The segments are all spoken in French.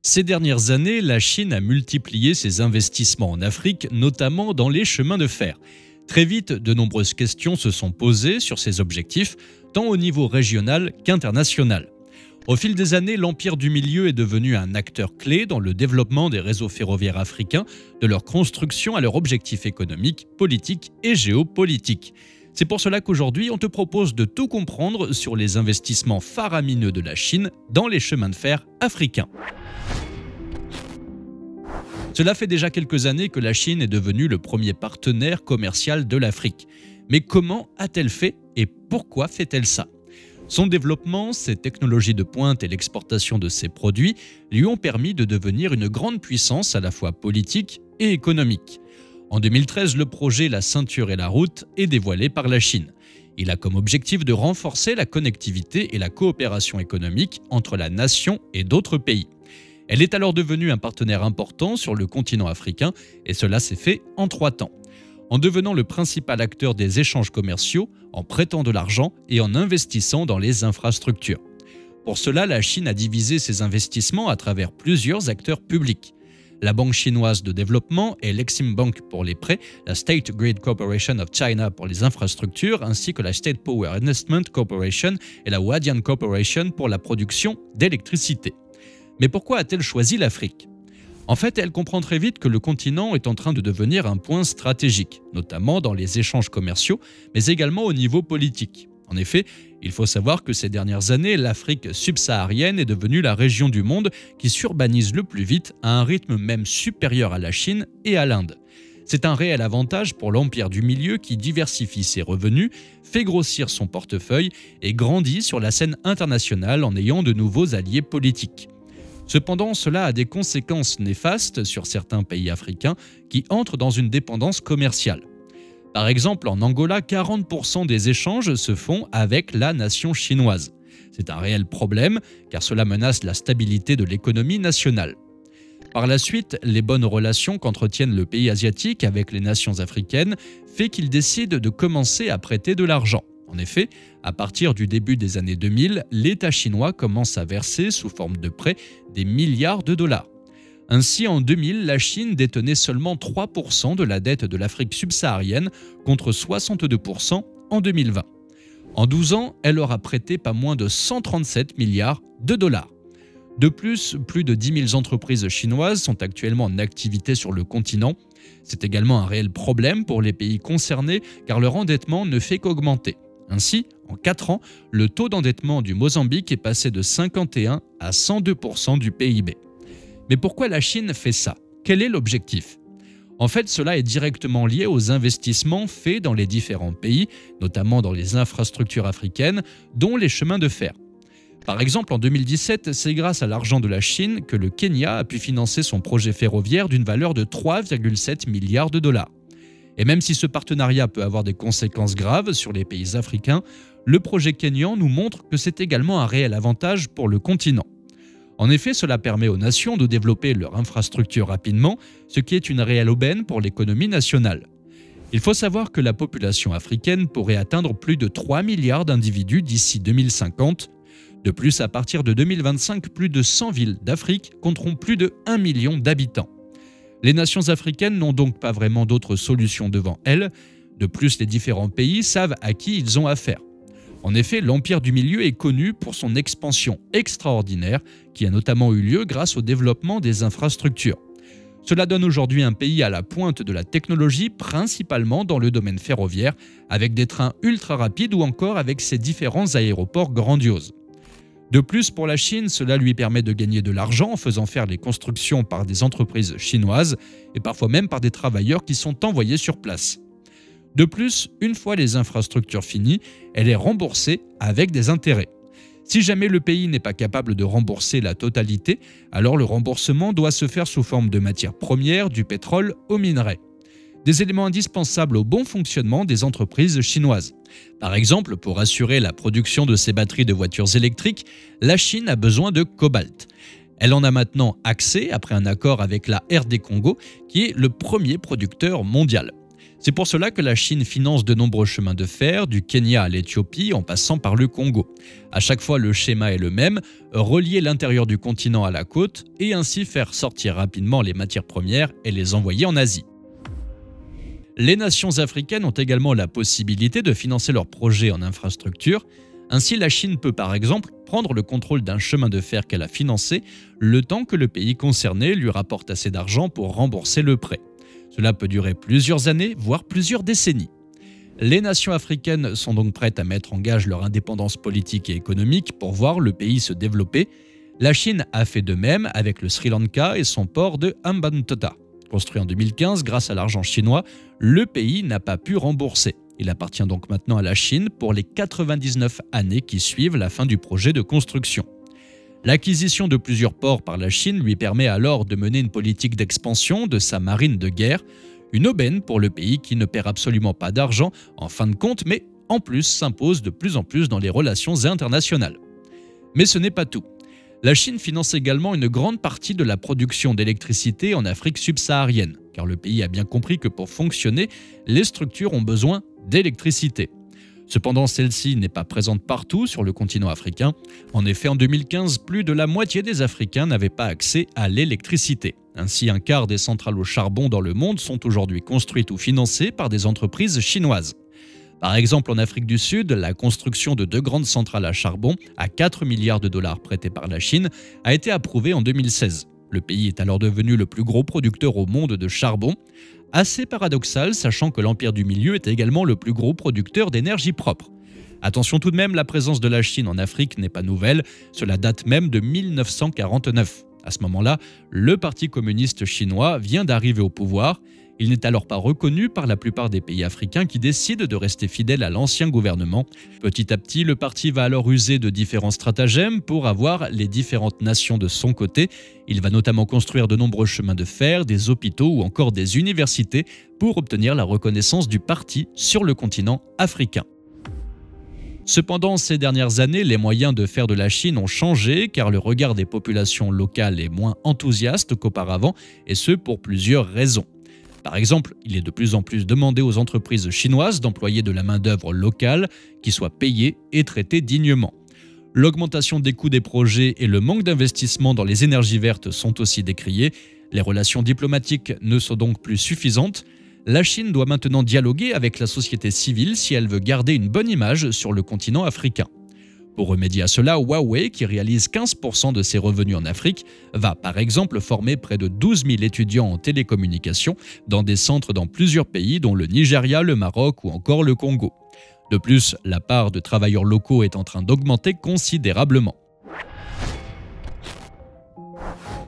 Ces dernières années, la Chine a multiplié ses investissements en Afrique, notamment dans les chemins de fer. Très vite, de nombreuses questions se sont posées sur ces objectifs, tant au niveau régional qu'international. Au fil des années, l'Empire du Milieu est devenu un acteur clé dans le développement des réseaux ferroviaires africains, de leur construction à leurs objectifs économiques, politiques et géopolitiques. C'est pour cela qu'aujourd'hui, on te propose de tout comprendre sur les investissements faramineux de la Chine dans les chemins de fer africains. Cela fait déjà quelques années que la Chine est devenue le premier partenaire commercial de l'Afrique. Mais comment a-t-elle fait et pourquoi fait-elle ça ? Son développement, ses technologies de pointe et l'exportation de ses produits lui ont permis de devenir une grande puissance à la fois politique et économique. En 2013, le projet La ceinture et la route est dévoilé par la Chine. Il a comme objectif de renforcer la connectivité et la coopération économique entre la nation et d'autres pays. Elle est alors devenue un partenaire important sur le continent africain et cela s'est fait en 3 temps. En devenant le principal acteur des échanges commerciaux, en prêtant de l'argent et en investissant dans les infrastructures. Pour cela, la Chine a divisé ses investissements à travers plusieurs acteurs publics. La Banque chinoise de développement et l'Exim Bank pour les prêts, la State Grid Corporation of China pour les infrastructures, ainsi que la State Power Investment Corporation et la Huadian Corporation pour la production d'électricité. Mais pourquoi a-t-elle choisi l'Afrique ? En fait, elle comprend très vite que le continent est en train de devenir un point stratégique, notamment dans les échanges commerciaux, mais également au niveau politique. En effet, il faut savoir que ces dernières années, l'Afrique subsaharienne est devenue la région du monde qui s'urbanise le plus vite à un rythme même supérieur à la Chine et à l'Inde. C'est un réel avantage pour l'Empire du Milieu qui diversifie ses revenus, fait grossir son portefeuille et grandit sur la scène internationale en ayant de nouveaux alliés politiques. Cependant, cela a des conséquences néfastes sur certains pays africains qui entrent dans une dépendance commerciale. Par exemple, en Angola, 40% des échanges se font avec la nation chinoise. C'est un réel problème car cela menace la stabilité de l'économie nationale. Par la suite, les bonnes relations qu'entretiennent le pays asiatique avec les nations africaines fait qu'il décide de commencer à prêter de l'argent. En effet, à partir du début des années 2000, l'État chinois commence à verser sous forme de prêts des milliards de dollars. Ainsi, en 2000, la Chine détenait seulement 3% de la dette de l'Afrique subsaharienne contre 62% en 2020. En 12 ans, elle aura prêté pas moins de 137 milliards de dollars. De plus de 10 000 entreprises chinoises sont actuellement en activité sur le continent. C'est également un réel problème pour les pays concernés car leur endettement ne fait qu'augmenter. Ainsi, en 4 ans, le taux d'endettement du Mozambique est passé de 51 à 102% du PIB. Mais pourquoi la Chine fait ça ? Quel est l'objectif ? En fait, cela est directement lié aux investissements faits dans les différents pays, notamment dans les infrastructures africaines, dont les chemins de fer. Par exemple, en 2017, c'est grâce à l'argent de la Chine que le Kenya a pu financer son projet ferroviaire d'une valeur de 3,7 milliards de dollars. Et même si ce partenariat peut avoir des conséquences graves sur les pays africains, le projet kényan nous montre que c'est également un réel avantage pour le continent. En effet, cela permet aux nations de développer leur infrastructure rapidement, ce qui est une réelle aubaine pour l'économie nationale. Il faut savoir que la population africaine pourrait atteindre plus de 3 milliards d'individus d'ici 2050. De plus, à partir de 2025, plus de 100 villes d'Afrique compteront plus de 1 million d'habitants. Les nations africaines n'ont donc pas vraiment d'autres solutions devant elles. De plus, les différents pays savent à qui ils ont affaire. En effet, l'Empire du Milieu est connu pour son expansion extraordinaire qui a notamment eu lieu grâce au développement des infrastructures. Cela donne aujourd'hui un pays à la pointe de la technologie, principalement dans le domaine ferroviaire, avec des trains ultra rapides ou encore avec ses différents aéroports grandioses. De plus, pour la Chine, cela lui permet de gagner de l'argent en faisant faire les constructions par des entreprises chinoises et parfois même par des travailleurs qui sont envoyés sur place. De plus, une fois les infrastructures finies, elle est remboursée avec des intérêts. Si jamais le pays n'est pas capable de rembourser la totalité, alors le remboursement doit se faire sous forme de matières premières, du pétrole aux minerais. Des éléments indispensables au bon fonctionnement des entreprises chinoises. Par exemple, pour assurer la production de ses batteries de voitures électriques, la Chine a besoin de cobalt. Elle en a maintenant accès après un accord avec la RD Congo, qui est le premier producteur mondial. C'est pour cela que la Chine finance de nombreux chemins de fer, du Kenya à l'Éthiopie en passant par le Congo. À chaque fois, le schéma est le même, relier l'intérieur du continent à la côte et ainsi faire sortir rapidement les matières premières et les envoyer en Asie. Les nations africaines ont également la possibilité de financer leurs projets en infrastructure. Ainsi, la Chine peut par exemple prendre le contrôle d'un chemin de fer qu'elle a financé, le temps que le pays concerné lui rapporte assez d'argent pour rembourser le prêt. Cela peut durer plusieurs années, voire plusieurs décennies. Les nations africaines sont donc prêtes à mettre en gage leur indépendance politique et économique pour voir le pays se développer. La Chine a fait de même avec le Sri Lanka et son port de Hambantota. Construit en 2015 grâce à l'argent chinois, le pays n'a pas pu rembourser. Il appartient donc maintenant à la Chine pour les 99 années qui suivent la fin du projet de construction. L'acquisition de plusieurs ports par la Chine lui permet alors de mener une politique d'expansion de sa marine de guerre, une aubaine pour le pays qui ne perd absolument pas d'argent en fin de compte, mais en plus s'impose de plus en plus dans les relations internationales. Mais ce n'est pas tout. La Chine finance également une grande partie de la production d'électricité en Afrique subsaharienne, car le pays a bien compris que pour fonctionner, les structures ont besoin d'électricité. Cependant, celle-ci n'est pas présente partout sur le continent africain. En effet, en 2015, plus de la moitié des Africains n'avaient pas accès à l'électricité. Ainsi, un quart des centrales au charbon dans le monde sont aujourd'hui construites ou financées par des entreprises chinoises. Par exemple, en Afrique du Sud, la construction de 2 grandes centrales à charbon à 4 milliards de dollars prêtées par la Chine a été approuvée en 2016. Le pays est alors devenu le plus gros producteur au monde de charbon. Assez paradoxal, sachant que l'Empire du Milieu est également le plus gros producteur d'énergie propre. Attention tout de même, la présence de la Chine en Afrique n'est pas nouvelle, cela date même de 1949. À ce moment-là, le Parti communiste chinois vient d'arriver au pouvoir. Il n'est alors pas reconnu par la plupart des pays africains qui décident de rester fidèles à l'ancien gouvernement. Petit à petit, le parti va alors user de différents stratagèmes pour avoir les différentes nations de son côté. Il va notamment construire de nombreux chemins de fer, des hôpitaux ou encore des universités pour obtenir la reconnaissance du parti sur le continent africain. Cependant, ces dernières années, les moyens de faire de la Chine ont changé car le regard des populations locales est moins enthousiaste qu'auparavant, et ce pour plusieurs raisons. Par exemple, il est de plus en plus demandé aux entreprises chinoises d'employer de la main-d'œuvre locale qui soit payée et traitée dignement. L'augmentation des coûts des projets et le manque d'investissement dans les énergies vertes sont aussi décriés. Les relations diplomatiques ne sont donc plus suffisantes. La Chine doit maintenant dialoguer avec la société civile si elle veut garder une bonne image sur le continent africain. Pour remédier à cela, Huawei, qui réalise 15% de ses revenus en Afrique, va par exemple former près de 12 000 étudiants en télécommunications dans des centres dans plusieurs pays dont le Nigeria, le Maroc ou encore le Congo. De plus, la part de travailleurs locaux est en train d'augmenter considérablement.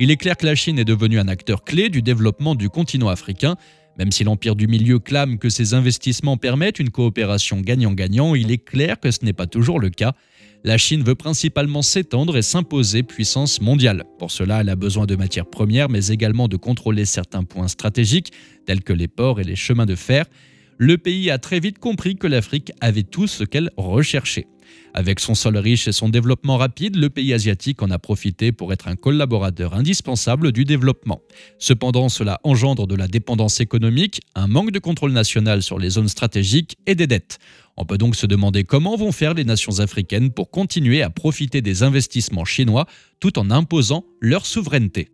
Il est clair que la Chine est devenue un acteur clé du développement du continent africain. Même si l'Empire du Milieu clame que ses investissements permettent une coopération gagnant-gagnant, il est clair que ce n'est pas toujours le cas. La Chine veut principalement s'étendre et s'imposer puissance mondiale. Pour cela, elle a besoin de matières premières, mais également de contrôler certains points stratégiques, tels que les ports et les chemins de fer. Le pays a très vite compris que l'Afrique avait tout ce qu'elle recherchait. Avec son sol riche et son développement rapide, le pays asiatique en a profité pour être un collaborateur indispensable du développement. Cependant, cela engendre de la dépendance économique, un manque de contrôle national sur les zones stratégiques et des dettes. On peut donc se demander comment vont faire les nations africaines pour continuer à profiter des investissements chinois tout en imposant leur souveraineté.